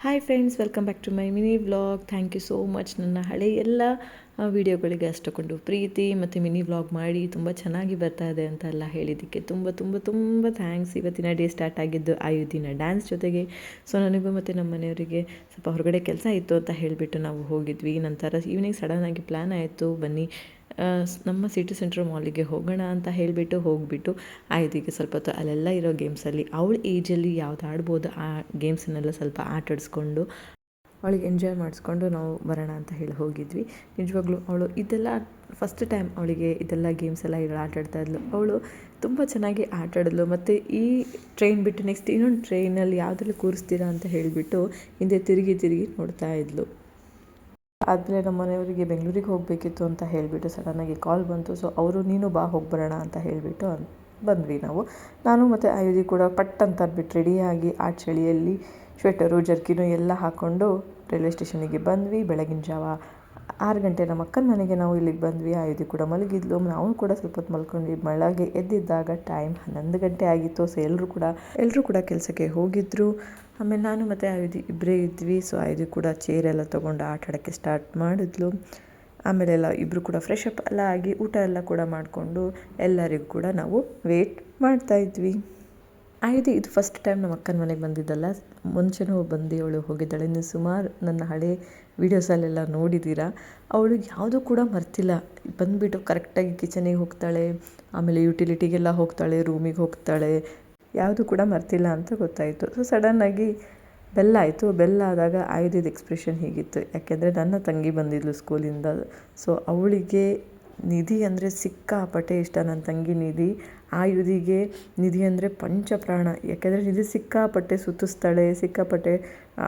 Hi friends, welcome back to my mini vlog. Thank you so much. ನನ್ನ ಹಳೆ ಎಲ್ಲ ವೀಡಿಯೋಗಳಿಗೆ ಅಷ್ಟೊಂದು ಪ್ರೀತಿ ಮತ್ತು ಮಿನಿ ವ್ಲಾಗ್ ಮಾಡಿ ತುಂಬ ಚೆನ್ನಾಗಿ ಬರ್ತಾ ಇದೆ ಅಂತೆಲ್ಲ ಹೇಳಿದ್ದಕ್ಕೆ ತುಂಬ ತುಂಬ ತುಂಬ ಥ್ಯಾಂಕ್ಸ್. ಇವತ್ತಿನ ಡೇ ಸ್ಟಾರ್ಟ್ ಆಗಿದ್ದು ಆಯುಧಿನ ಡ್ಯಾನ್ಸ್ ಜೊತೆಗೆ. ಸೊ ನನಗೂ ಮತ್ತು ನಮ್ಮ ಮನೆಯವರಿಗೆ ಸ್ವಲ್ಪ ಹೊರಗಡೆ ಕೆಲಸ ಇತ್ತು ಅಂತ ಹೇಳಿಬಿಟ್ಟು ನಾವು ಹೋಗಿದ್ವಿ. ನಂತರ ಈವ್ನಿಂಗ್ ಸಡನ್ನಾಗಿ ಪ್ಲ್ಯಾನ್ ಆಯಿತು, ಬನ್ನಿ ನಮ್ಮ ಸಿಟಿ ಸೆಂಟ್ರ್ ಮಾಲಿಗೆ ಹೋಗೋಣ ಅಂತ ಹೇಳಿಬಿಟ್ಟು ಹೋಗಿಬಿಟ್ಟು ಆಯುಧಿಗೆ ಸ್ವಲ್ಪ ಹೊತ್ತು ಅಲ್ಲೆಲ್ಲ ಇರೋ ಗೇಮ್ಸಲ್ಲಿ ಅವಳ ಏಜಲ್ಲಿ ಯಾವ್ದು ಆಡ್ಬೋದು ಆ ಗೇಮ್ಸನ್ನೆಲ್ಲ ಸ್ವಲ್ಪ ಆಟಾಡಿಸ್ಕೊಂಡು ಅವಳಿಗೆ ಎಂಜಾಯ್ ಮಾಡಿಸ್ಕೊಂಡು ನಾವು ಬರೋಣ ಅಂತ ಹೇಳಿ ಹೋಗಿದ್ವಿ. ನಿಜವಾಗ್ಲೂ ಅವಳು ಇದೆಲ್ಲ ಫಸ್ಟ್ ಟೈಮ್ ಅವಳಿಗೆ ಇದೆಲ್ಲ ಗೇಮ್ಸ್ ಎಲ್ಲ ಆಟಾಡ್ತಾ ಇದ್ಲು. ಅವಳು ತುಂಬ ಚೆನ್ನಾಗಿ ಆಟಾಡಿದ್ಲು. ಮತ್ತು ಈ ಟ್ರೈನ್ ಬಿಟ್ಟು ನೆಕ್ಸ್ಟ್ ಇನ್ನೊಂದು ಟ್ರೈನಲ್ಲಿ ಯಾವುದ್ರಲ್ಲಿ ಕೂರಿಸ್ತೀರಾ ಅಂತ ಹೇಳಿಬಿಟ್ಟು ಹಿಂದೆ ತಿರುಗಿ ನೋಡ್ತಾ ಇದ್ಲು. ಆದಮೇಲೆ ನಮ್ಮ ಮನೆಯವರಿಗೆ ಬೆಂಗಳೂರಿಗೆ ಹೋಗಬೇಕಿತ್ತು ಅಂತ ಹೇಳಿಬಿಟ್ಟು ಸಡನ್ನಾಗಿ ಕಾಲ್ ಬಂತು. ಸೊ ಅವರು ನೀನು ಬಾ ಹೋಗ್ಬರೋಣ ಅಂತ ಹೇಳಿಬಿಟ್ಟು ಬಂದ್ವಿ ನಾವು. ನಾನು ಮತ್ತು ಆಯುಧಿ ಕೂಡ ಪಟ್ ಅಂತ ಅಂದ್ಬಿಟ್ಟು ರೆಡಿಯಾಗಿ ಆ ಚಳಿಯಲ್ಲಿ ಸ್ವೆಟರು ಜರ್ಕಿನು ಎಲ್ಲ ಹಾಕ್ಕೊಂಡು ರೈಲ್ವೆ ಸ್ಟೇಷನಿಗೆ ಬಂದ್ವಿ. ಬೆಳಗಿನ ಜಾವ 6 ಗಂಟೆ ನಮ್ಮ ಅಕ್ಕನ ಮನೆಗೆ ನಾವು ಇಲ್ಲಿಗೆ ಬಂದ್ವಿ. ಆಯುಧಿ ಕೂಡ ಮಲಗಿದ್ಲು, ನಾವು ಕೂಡ ಸ್ವಲ್ಪ ಹೊತ್ತು ಮಲ್ಕೊಂಡ್ವಿ. ಬೆಳಗ್ಗೆ ಎದ್ದಿದ್ದಾಗ ಟೈಮ್ 11 ಗಂಟೆ ಆಗಿತ್ತು. ಸೊ ಎಲ್ಲರೂ ಕೂಡ ಕೆಲಸಕ್ಕೆ ಹೋಗಿದ್ದರು. ಆಮೇಲೆ ನಾನು ಮತ್ತು ಆಯುಧಿ ಇಬ್ಬರೇ ಇದ್ವಿ. ಸೊ ಆಯುಧಿ ಕೂಡ ಚೇರೆಲ್ಲ ತೊಗೊಂಡು ಆಟ ಆಡೋಕ್ಕೆ ಸ್ಟಾರ್ಟ್ ಮಾಡಿದ್ಲು. ಆಮೇಲೆ ಇಬ್ಬರು ಕೂಡ ಫ್ರೆಶ್ ಅಪ್ ಎಲ್ಲ ಆಗಿ ಊಟ ಎಲ್ಲ ಕೂಡ ಮಾಡಿಕೊಂಡು ಎಲ್ಲರಿಗೂ ಕೂಡ ನಾವು ವೇಟ್ ಮಾಡ್ತಾಯಿದ್ವಿ. ಆಯುಧಿ ಇದು ಫಸ್ಟ್ ಟೈಮ್ ನಮ್ಮ ಅಕ್ಕನ ಮನೆಗೆ ಬಂದಿದ್ದಲ್ಲ, ಮುಂಚೆನೂ ಬಂದು ಅವಳು ಹೋಗಿದ್ದಾಳೆ. ಇನ್ನು ಸುಮಾರು ನನ್ನ ಹಳೆ ವೀಡಿಯೋಸಲ್ಲೆಲ್ಲ ನೋಡಿದ್ದೀರಾ. ಅವಳು ಯಾವುದೂ ಕೂಡ ಮರ್ತಿಲ್ಲ. ಬಂದುಬಿಟ್ಟು ಕರೆಕ್ಟಾಗಿ ಕಿಚನಿಗೆ ಹೋಗ್ತಾಳೆ, ಆಮೇಲೆ ಯುಟಿಲಿಟಿಗೆಲ್ಲ ಹೋಗ್ತಾಳೆ, ರೂಮಿಗೆ ಹೋಗ್ತಾಳೆ, ಯಾವುದೂ ಕೂಡ ಮರ್ತಿಲ್ಲ ಅಂತ ಗೊತ್ತಾಯಿತು. ಸೊ ಸಡನ್ನಾಗಿ ಬೆಲ್ಲ ಆಯಿತು. ಬೆಲ್ಲ ಆದಾಗ ಆಯುಧಿದ ಎಕ್ಸ್ಪ್ರೆಷನ್ ಹೀಗಿತ್ತು. ಯಾಕೆಂದರೆ ನನ್ನ ತಂಗಿ ಬಂದಿದ್ಲು ಸ್ಕೂಲಿಂದ. ಸೊ ಅವಳಿಗೆ ನಿಧಿ ಅಂದರೆ ಸಿಕ್ಕಾಪಟ್ಟೆ ಇಷ್ಟ. ನನ್ನ ತಂಗಿ ನಿಧಿ. ಆಯುಧಿಗೆ ನಿಧಿ ಅಂದರೆ ಪಂಚಪ್ರಾಣ. ಯಾಕೆಂದರೆ ನಿಧಿ ಸಿಕ್ಕಾಪಟ್ಟೆ ಸುತ್ತಿಸ್ತಾಳೆ, ಸಿಕ್ಕಾಪಟ್ಟೆ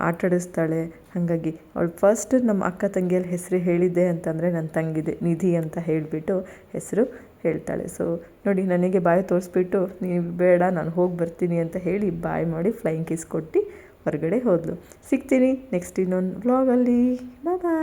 ಆಟಾಡಿಸ್ತಾಳೆ. ಹಾಗಾಗಿ ಅವಳು ಫಸ್ಟ್ ನಮ್ಮ ಅಕ್ಕ ತಂಗಿಯಲ್ಲಿ ಹೆಸರು ಹೇಳಿದ್ದೆ ಅಂತಂದರೆ ನನ್ನ ತಂಗಿದೆ ನಿಧಿ ಅಂತ ಹೇಳಿಬಿಟ್ಟು ಹೆಸರು ಹೇಳ್ತಾಳೆ. ಸೊ ನೋಡಿ, ನನಗೆ ಬಾಯಿ ತೋರಿಸ್ಬಿಟ್ಟು ನೀವು ಬೇಡ ನಾನು ಹೋಗಿ ಬರ್ತೀನಿ ಅಂತ ಹೇಳಿ ಬಾಯ್ ಮಾಡಿ ಫ್ಲೈಯಿಂಗ್ ಕಿಸ್ ಕೊಟ್ಟು ಹೊರಗಡೆ ಹೋದಳು. ಸಿಗ್ತೀನಿ ನೆಕ್ಸ್ಟ್ ಇನ್ನೊಂದು ವ್ಲಾಗಲ್ಲಿ. ಬಾಯ್.